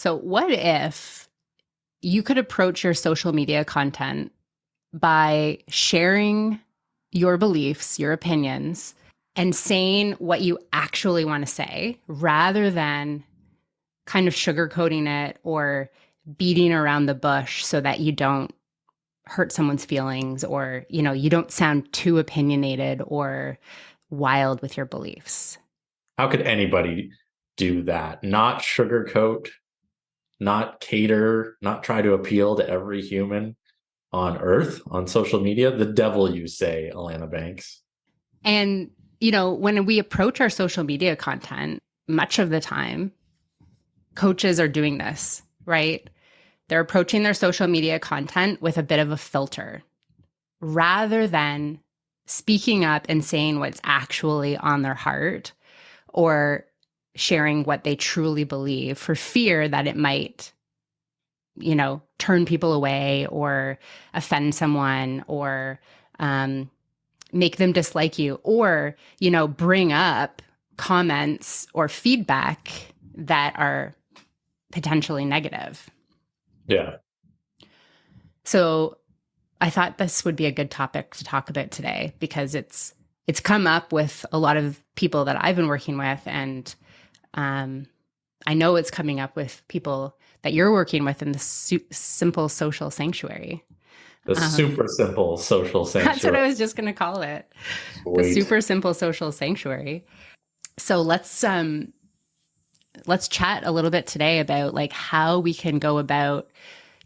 So, what if you could approach your social media content by sharing your beliefs, your opinions, and saying what you actually want to say rather than kind of sugarcoating it or beating around the bush so that you don't hurt someone's feelings or, you don't sound too opinionated or wild with your beliefs? How could anybody do that? Not sugarcoat, not cater, not try to appeal to every human on earth on social media. The devil, you say, Alana Banks. And, when we approach our social media content, much of the time, coaches are doing this, right? They're approaching their social media content with a bit of a filter rather than speaking up and saying what's actually on their heart or sharing what they truly believe for fear that it might, turn people away or offend someone or make them dislike you or, bring up comments or feedback that are potentially negative. Yeah. So I thought this would be a good topic to talk about today because it's come up with a lot of people that I've been working with, and I know it's coming up with people that you're working with in the Simple Social Sanctuary. The super simple social sanctuary. That's what I was just going to call it. Sweet. The super simple social sanctuary. So let's chat a little bit today about like how we can go about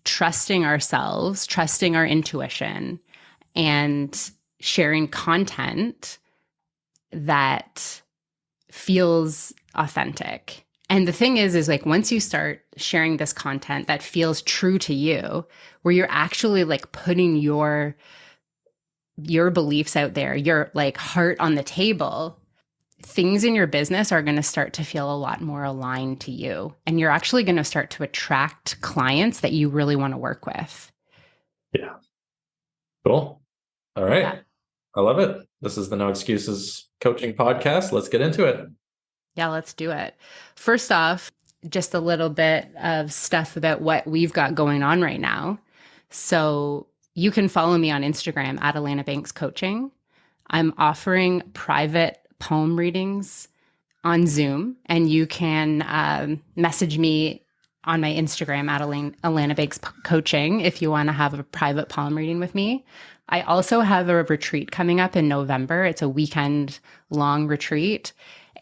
trusting ourselves, trusting our intuition, and sharing content that feels authentic. And the thing is like once you start sharing this content that feels true to you, where you're actually like putting your beliefs out there, your like heart on the table, things in your business are going to start to feel a lot more aligned to you. And you're actually going to start to attract clients that you really want to work with. Yeah. Cool. All right. Yeah. I love it. This is the No Excuses Coaching Podcast. Let's get into it. Yeah, let's do it. First off, just a little bit of stuff about what we've got going on right now. So you can follow me on Instagram at Alana Banks Coaching. I'm offering private poem readings on Zoom, and you can message me on my Instagram at Alana Banks Coaching if you want to have a private poem reading with me. I also have a retreat coming up in November. It's a weekend-long retreat.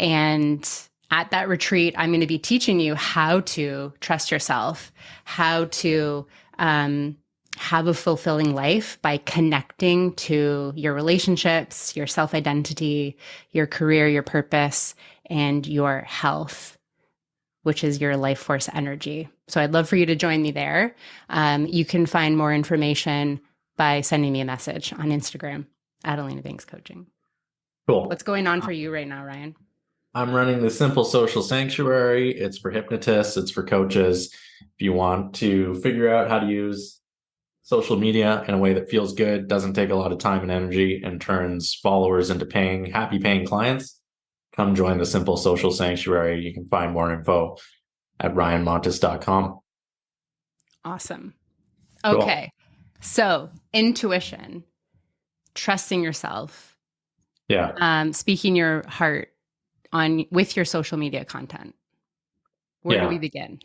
And at that retreat, I'm going to be teaching you how to trust yourself, how to have a fulfilling life by connecting to your relationships, your self-identity, your career, your purpose, and your health, which is your life force energy. So I'd love for you to join me there. You can find more information by sending me a message on Instagram at Alana Banks Coaching. Cool. What's going on for you right now, Ryan? I'm running the Simple Social Sanctuary. It's for hypnotists. It's for coaches. If you want to figure out how to use social media in a way that feels good, doesn't take a lot of time and energy, and turns followers into happy paying clients, come join the Simple Social Sanctuary. You can find more info at ryanmontes.com. Awesome. Okay. Cool. So intuition, trusting yourself. Yeah. Speaking your heart with your social media content. Where do we begin?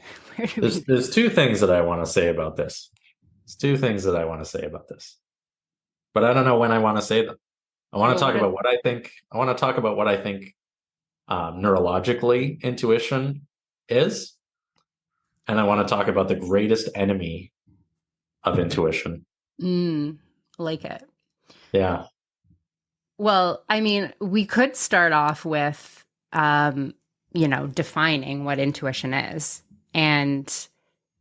There's two things that I want to say about this. But I don't know when I want to say them. I want to talk about what I think. I want to talk about what I think neurologically intuition is. And I want to talk about the greatest enemy of intuition. Like it. Yeah. Well, I mean, we could start off with, defining what intuition is. And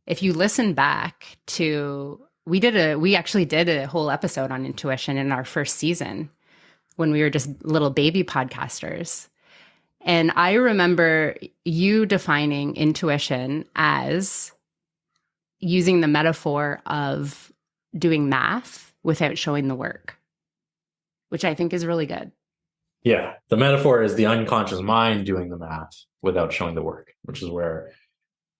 if you listen back to, we actually did a whole episode on intuition in our first season when we were just little baby podcasters. And I remember you defining intuition as using the metaphor of doing math without showing the work, which I think is really good. Yeah. The metaphor is the unconscious mind doing the math without showing the work, which is where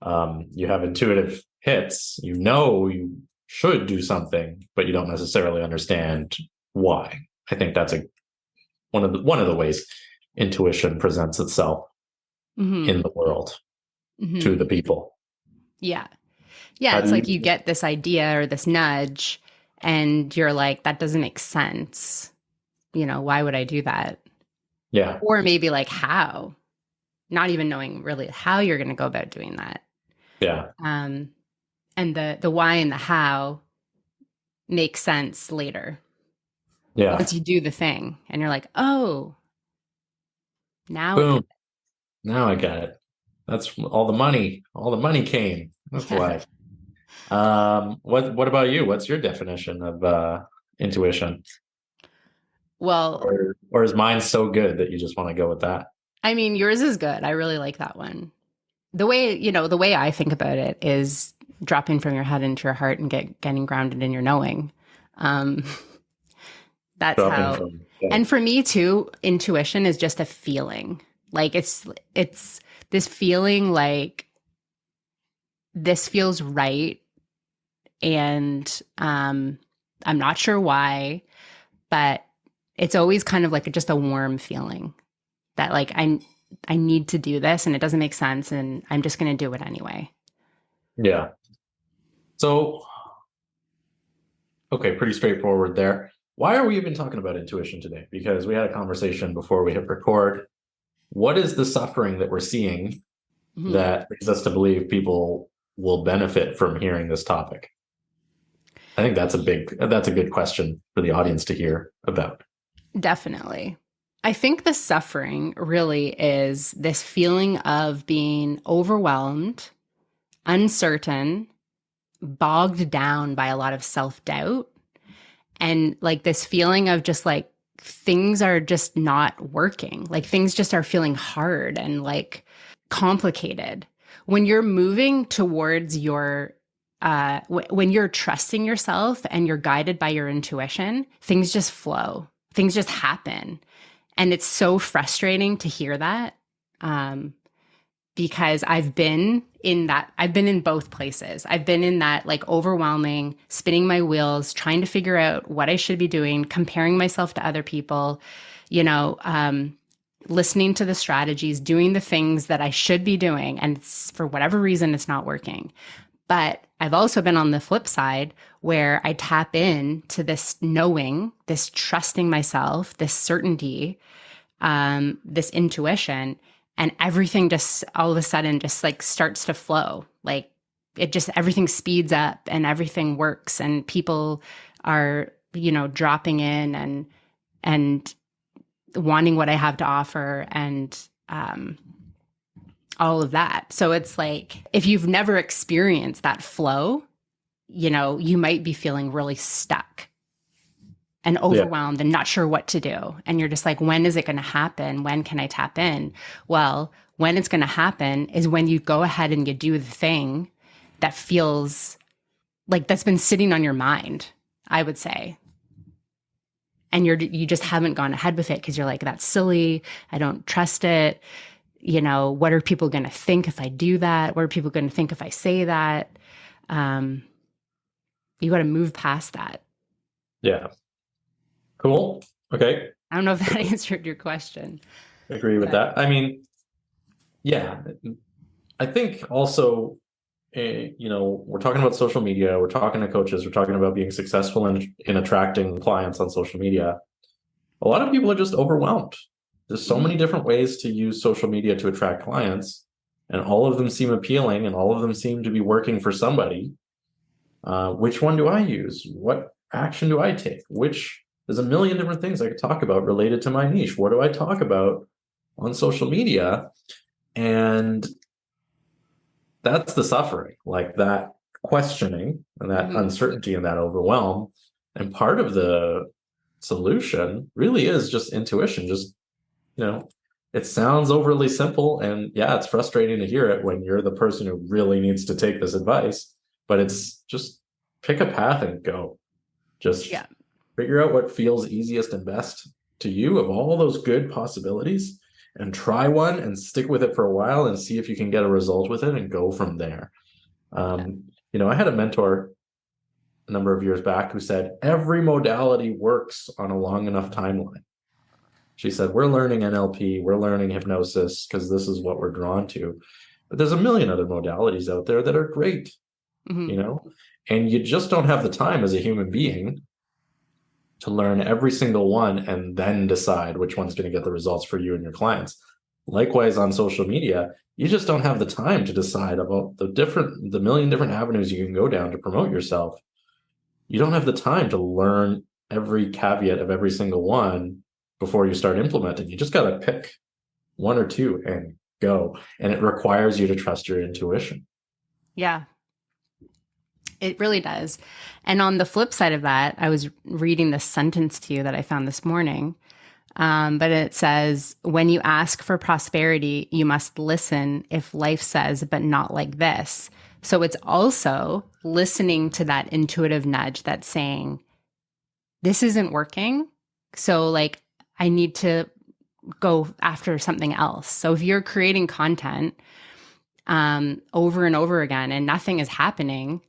You have intuitive hits. You know you should do something, but you don't necessarily understand why. I think that's one of the ways intuition presents itself in the world to the people. Yeah. Yeah. How It's do like you you? get this idea or this nudge, and you're like, that doesn't make sense. Why would I do that? Yeah, Or maybe like, how? Not even knowing really how you're going to go about doing that. yeah, And the why and the how make sense later yeah. once you do the thing, and you're like, oh, now it Boom. makes Now I get it. That's all the money. All the money came. That's yeah. why. What about you? What's your definition of intuition? Well, Or is mine so good that you just want to go with that? I mean, yours is good. I really like that one. The way I think about it is dropping from your head into your heart and getting grounded in your knowing. Um, that's Dropping how. from, yeah, And for me too, intuition is just a feeling. Like it's this feeling like this feels right, and I'm not sure why, but it's always kind of like just a warm feeling that like I need to do this and it doesn't make sense and I'm just going to do it anyway. yeah. So, okay, pretty straightforward there. Why are we even talking about intuition today? Because we had a conversation before we hit record. What is the suffering that we're seeing Mhm. that leads us to believe people will benefit from hearing this topic? I think that's a good question for the audience to hear about. Definitely. I think the suffering really is this feeling of being overwhelmed, uncertain, bogged down by a lot of self doubt, and like this feeling of just like things are just not working. Like things just are feeling hard and like complicated. When you're moving towards your when you're trusting yourself and you're guided by your intuition, things just flow. Things just happen. And it's so frustrating to hear that. Um, because I've been in both places. I've been in that like overwhelming, spinning my wheels, trying to figure out what I should be doing, comparing myself to other people, you know, listening to the strategies, doing the things that I should be doing. And for whatever reason, it's not working. But I've also been on the flip side where I tap in to this knowing, this trusting myself, this certainty, this intuition, and everything just all of a sudden just like starts to flow. Like everything speeds up and everything works and people are, dropping in and wanting what I have to offer and all of that. So it's like if you've never experienced that flow, you might be feeling really stuck and Yeah, overwhelmed and not sure what to do. And you're just like, when is it going to happen? When can I tap in? Well, when it's going to happen is when you go ahead and you do the thing that feels like that's been sitting on your mind, I would say. And you just haven't gone ahead with it because you're like, that's silly. I don't trust it. What are people going to think if I do that? What are people going to think if I say that? You got to move past that. yeah. Cool. Okay. I don't know if that answered your question. Agree with But that. I mean, yeah. I think also, we're talking about social media, we're talking to coaches, we're talking about being successful in attracting clients on social media. A lot of people are just overwhelmed. There's so many different ways to use social media to attract clients, and all of them seem appealing and all of them seem to be working for somebody. Which one do I use? What action do I take? There's a million different things I could talk about related to my niche. What do I talk about on social media? And that's the suffering, like that questioning and that uncertainty and that overwhelm. And part of the solution really is just intuition. Just, it sounds overly simple. And yeah, it's frustrating to hear it when you're the person who really needs to take this advice, but it's just pick a path and go. Just figure out what feels easiest and best to you of all those good possibilities and try one and stick with it for a while and see if you can get a result with it and go from there. I had a mentor a number of years back who said every modality works on a long enough timeline. She said, we're learning NLP, we're learning hypnosis because this is what we're drawn to. But there's a million other modalities out there that are great, and you just don't have the time as a human being to learn every single one and then decide which one's going to get the results for you and your clients. Likewise, on social media, you just don't have the time to decide about the million different avenues you can go down to promote yourself. You don't have the time to learn every caveat of every single one before you start implementing. You just got to pick one or two and go. And it requires you to trust your intuition. Yeah, it really does. And on the flip side of that, I was reading this sentence to you that I found this morning. But it says, when you ask for prosperity, you must listen if life says, but not like this. So it's also listening to that intuitive nudge that's saying, this isn't working. So like, I need to go after something else. So if you're creating content over and over again and nothing is happening,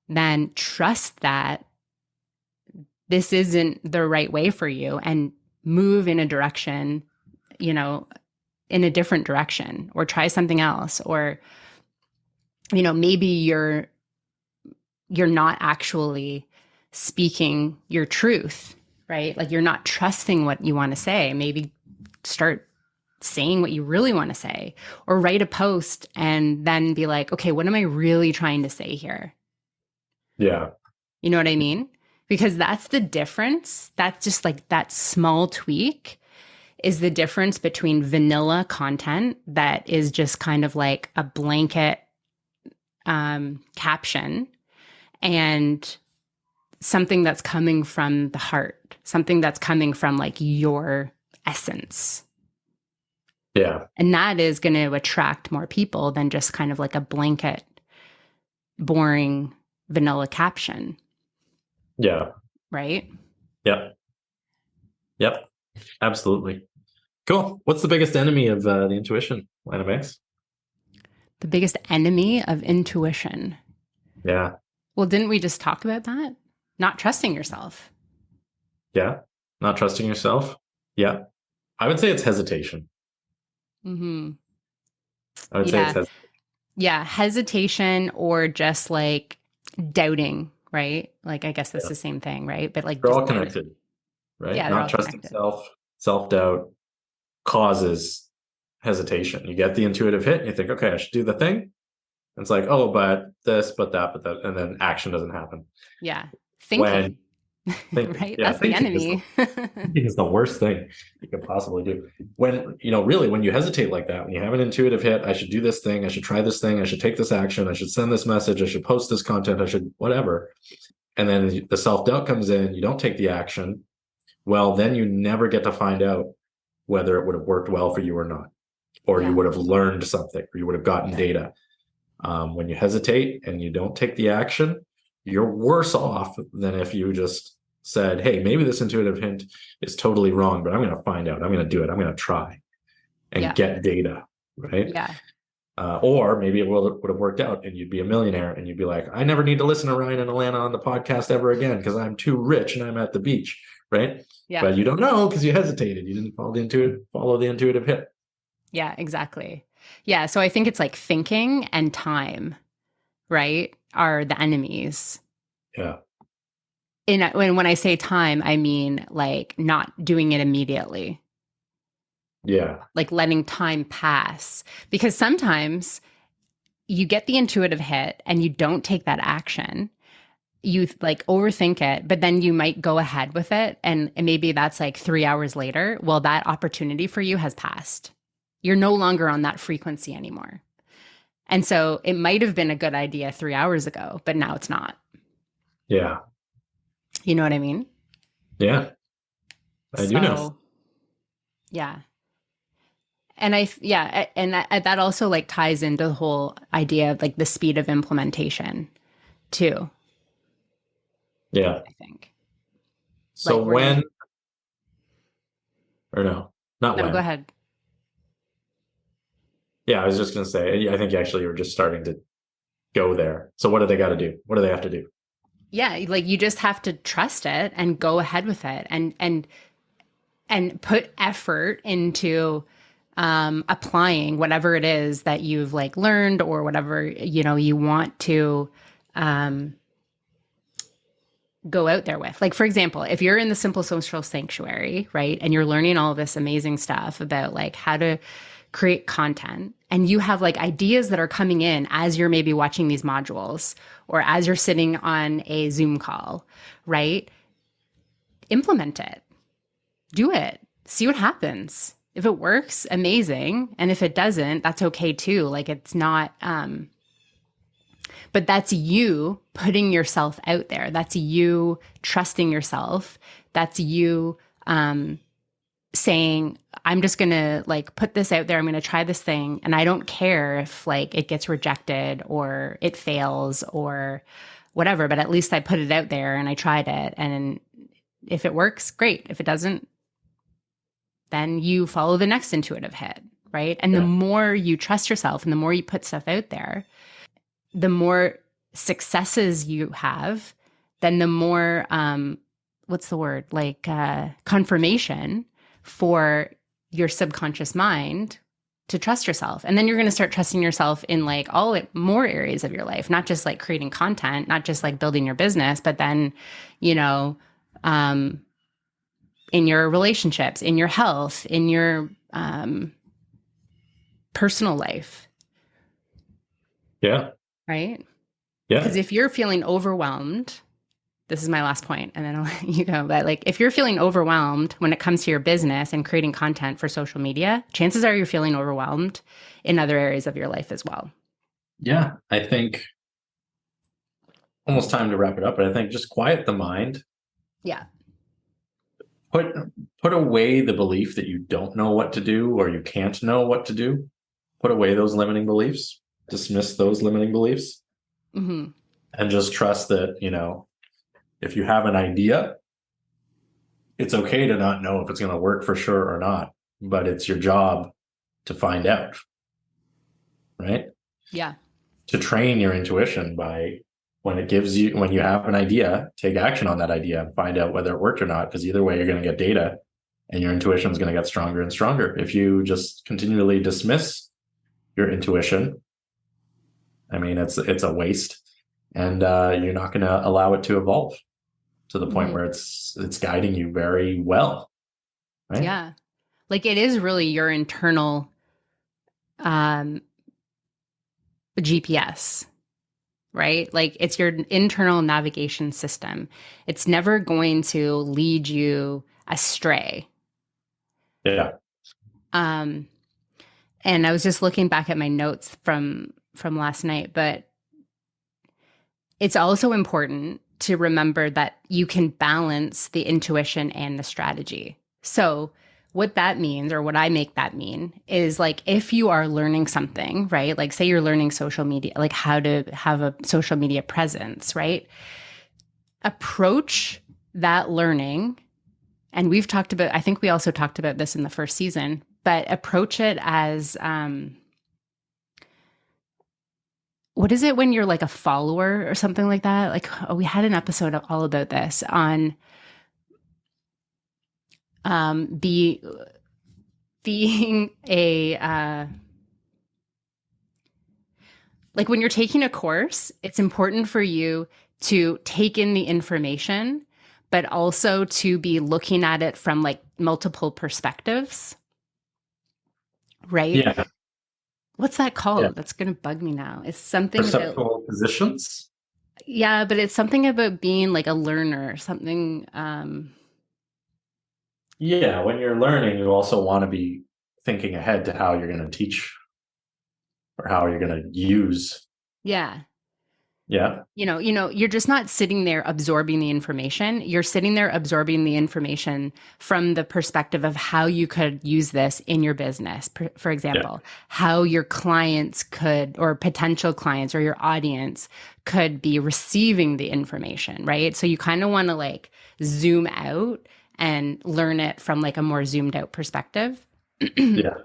then trust that this isn't the right way for you and move in a direction, in a different direction, or try something else. Or, maybe you're not actually speaking your truth, right? Like you're not trusting what you want to say. Maybe start saying what you really want to say, or write a post and then be like, okay, what am I really trying to say here? Yeah. You know what I mean? Because that's the difference. That's just like that small tweak is the difference between vanilla content that is just kind of like a blanket caption and something that's coming from the heart, something that's coming from like your essence. Yeah. And that is going to attract more people than just kind of like a blanket, boring vanilla caption. Yeah. Right? Yep. Yep. Absolutely. Cool. What's the biggest enemy of the intuition, Lana Banks? The biggest enemy of intuition. Yeah. Well, didn't we just talk about that? Not trusting yourself. Yeah. Not trusting yourself. Yeah. I would say it's hesitation. Mm-hmm. I would say it's hesitation. Yeah. Hesitation, or just like doubting, right? Like, I guess that's the same thing, right? But like, they're all connected, right? Yeah. Not trusting self-doubt causes hesitation. You get the intuitive hit and you think, okay, I should do the thing. And it's like, oh, but this, but that, and then action doesn't happen. Yeah. Thinking. Right? Yeah, that's the enemy. Thinking is the worst thing you could possibly do. When, really, when you hesitate like that, when you have an intuitive hit, I should do this thing, I should try this thing, I should take this action, I should send this message, I should post this content, I should whatever. And then the self-doubt comes in, you don't take the action. Well, then you never get to find out whether it would have worked well for you or not, or you would have learned something, or you would have gotten data. When you hesitate and you don't take the action, you're worse off than if you just said, hey, maybe this intuitive hint is totally wrong, but I'm going to find out. I'm going to do it. I'm going to try and get data, right? Yeah. Or maybe it would have worked out and you'd be a millionaire and you'd be like, I never need to listen to Ryan and Alana on the podcast ever again because I'm too rich and I'm at the beach, right? Yeah. But you don't know because you hesitated. You didn't follow the intuitive hit. Yeah, exactly. Yeah. So I think it's like thinking and time, right, are the enemies. Yeah. When I say time, I mean like not doing it immediately. Yeah. Like letting time pass. Because sometimes you get the intuitive hit and you don't take that action. You like overthink it, but then you might go ahead with it. And maybe that's like 3 hours later. Well, that opportunity for you has passed. You're no longer on that frequency anymore. And so it might have been a good idea 3 hours ago, but now it's not. Yeah. You know what I mean? Yeah. I do know. Yeah. And that also like ties into the whole idea of like the speed of implementation too. Yeah. I think. So like when, or no, not no, when. Go ahead. Yeah, I was just going to say, I think actually you were just starting to go there. So what do they got to do? What do they have to do? Yeah, like you just have to trust it and go ahead with it, and put effort into applying whatever it is that you've like learned, or whatever, you know, you want to um, go out there with. Like, for example, if you're in the Simple Social Sanctuary, right, and you're learning all this amazing stuff about like how to create content, and you have like ideas that are coming in as you're maybe watching these modules or as you're sitting on a Zoom call, right? Implement it, do it, see what happens. If it works, amazing. And if it doesn't, that's okay too. Like, it's not, but that's you putting yourself out there. That's you trusting yourself. That's you saying, I'm just going to like put this out there. I'm going to try this thing. And I don't care if like it gets rejected or it fails or whatever, but at least I put it out there and I tried it. And if it works, great. If it doesn't, then you follow the next intuitive hit, right? And the more you trust yourself and the more you put stuff out there, the more successes you have, then the more, what's the word? Like confirmation for your subconscious mind to trust yourself. And then you're going to start trusting yourself in like all more areas of your life, not just like creating content, not just like building your business, but then, you know, in your relationships, in your health, in your personal life. Yeah. Right? Yeah. Because if you're feeling overwhelmed, this is my last point, and then I'll let you go. But like, if you're feeling overwhelmed when it comes to your business and creating content for social media, chances are you're feeling overwhelmed in other areas of your life as well. Yeah. I think almost time to wrap it up, but I think just quiet the mind. Yeah. Put away the belief that you don't know what to do or you can't know what to do. Put away those limiting beliefs. Dismiss those limiting beliefs. Mm-hmm. And just trust that, you know, if you have an idea, it's okay to not know if it's going to work for sure or not, but it's your job to find out, right? Yeah. To train your intuition by when you have an idea, take action on that idea and find out whether it worked or not, because either way you're going to get data and your intuition is going to get stronger and stronger. If you just continually dismiss your intuition, I mean, it's a waste, and you're not going to allow it to evolve to the point where it's guiding you very well, right? Yeah. Like, it is really your internal GPS, right? Like, it's your internal navigation system. It's never going to lead you astray. Yeah. And I was just looking back at my notes from last night, but it's also important to remember that you can balance the intuition and the strategy. So what that means, or what I make that mean, is like, if you are learning something, right? Like, say you're learning social media, like how to have a social media presence, right? Approach that learning. And we've talked about, I think we also talked about this in the first season, but approach it as, what is it when you're like a follower or something like that? Like, we had an episode all about this on being a like, when you're taking a course, it's important for you to take in the information, but also to be looking at it from like multiple perspectives, right? Yeah. What's that called? Yeah. That's going to bug me now. It's something Perceptual about positions. Yeah, but it's something about being like a learner, something. Yeah, when you're learning, you also want to be thinking ahead to how you're going to teach or how you're going to use. Yeah. Yeah. You're just not sitting there absorbing the information. You're sitting there absorbing the information from the perspective of how you could use this in your business. For example, how your clients could, or potential clients or your audience could be receiving the information, right? So you kind of want to like zoom out and learn it from like a more zoomed out perspective. Yeah.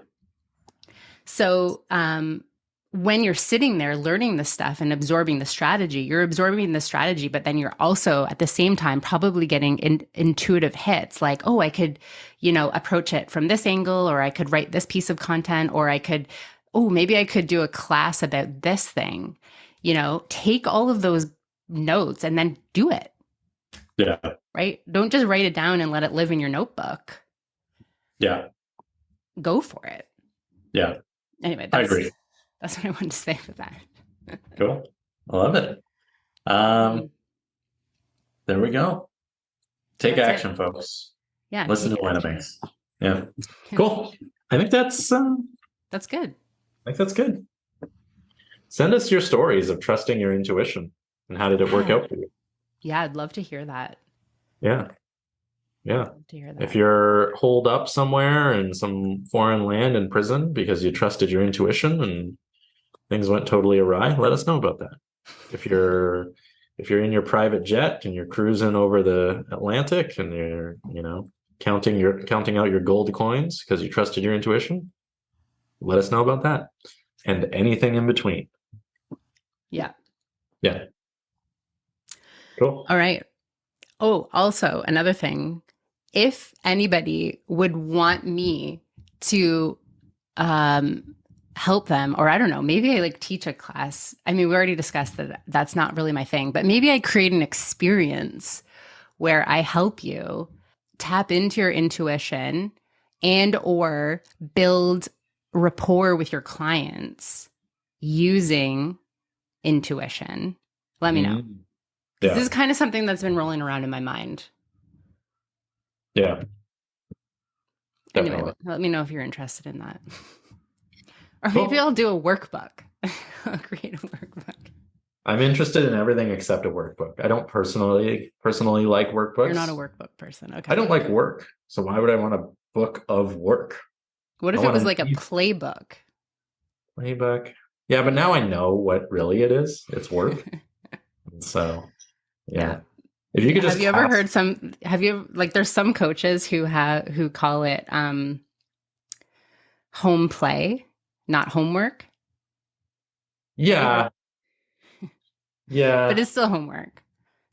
So when you're sitting there learning the stuff and absorbing the strategy, you're absorbing the strategy, but then you're also at the same time probably getting intuitive hits like, oh, I could, approach it from this angle, or I could write this piece of content, or maybe I could do a class about this thing. Take all of those notes and then do it. Yeah. Right? Don't just write it down and let it live in your notebook. Yeah. Go for it. Yeah. Anyway, I agree. That's what I wanted to say for that. Cool. I love it. There we go. Take action, folks. Yeah. Listen to Alana Banks. Yeah. Cool. I think that's good. I think that's good. Send us your stories of trusting your intuition and how did it work out for you? Yeah, I'd love to hear that. Yeah. Yeah. I'd love to hear that. If you're holed up somewhere in some foreign land in prison because you trusted your intuition and things went totally awry, let us know about that. If you're in your private jet and you're cruising over the Atlantic and you're, counting out your gold coins because you trusted your intuition, let us know about that. And anything in between. Yeah. Yeah. Cool. All right. Oh, also another thing, if anybody would want me to help them, or I don't know, maybe I teach a class. I mean, we already discussed that that's not really my thing, but maybe I create an experience where I help you tap into your intuition and or build rapport with your clients using intuition. Let me know. Yeah. This is kind of something that's been rolling around in my mind. Yeah. Anyway, let me know if you're interested in that. Or maybe I'll do a workbook. I'll create a workbook. I'm interested in everything except a workbook. I don't personally like workbooks. You're not a workbook person. Okay. I don't like work. So why would I want a book of work? What if it was like a playbook? Playbook. Yeah, but now I know what really it is. It's work. So, yeah. If you could just there's some coaches who call it home play, not homework. Yeah. Yeah. But it's still homework.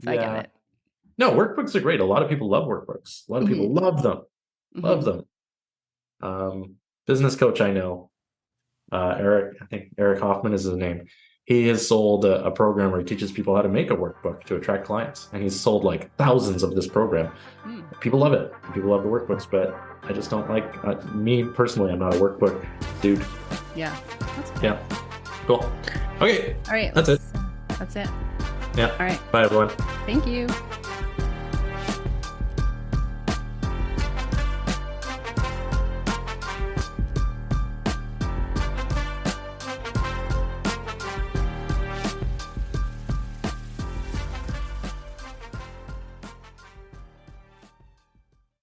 So I get it. No, workbooks are great. A lot of people love workbooks. A lot of people love them. Love them. Business coach I know, Eric, I think Eric Hoffman is his name. He has sold a program where he teaches people how to make a workbook to attract clients. And he's sold thousands of this program. People love it. People love the workbooks, but I just don't like, me personally, I'm not a workbook dude. Yeah. That's cool. Yeah. Cool. Okay. All right. That's it. That's it. Yeah. All right. Bye, everyone. Thank you.